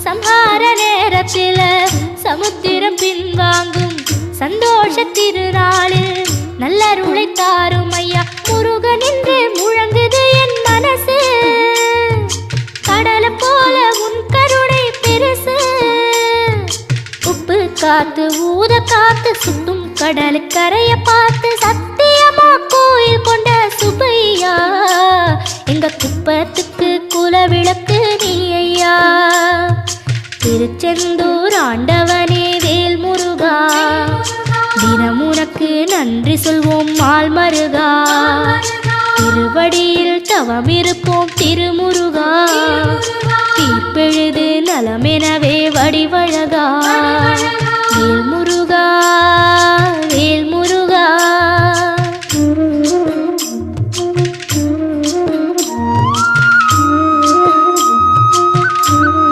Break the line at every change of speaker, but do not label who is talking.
சம்ஹார நேரத்தில சமுத்திரம் பின்வாங்கும் சந்தோஷ திருநாளில் நல்லருளை தாரும் ஐயா முருகன் என்று முழங்குது என் மனசு. கடலை போல உன் கருணை பெருசு. உப்பு காத்து ஊத காத்து சுட்டும் கடலு கரைய பார்த்து சத்தியமா கோயில் கொண்ட சுப்பையா எங்க குப்பத்துக்கு குலவிளக்கு நீ ஐயா. திருச்செந்தூர் ஆண்டவனே வேல் முருகா தினம் உனக்கு நன்றி சொல்வோம் மால் மருகா. திருவடியில் தவம் இருப்போம் திருமுருகா. தீர்ப்பெழுதி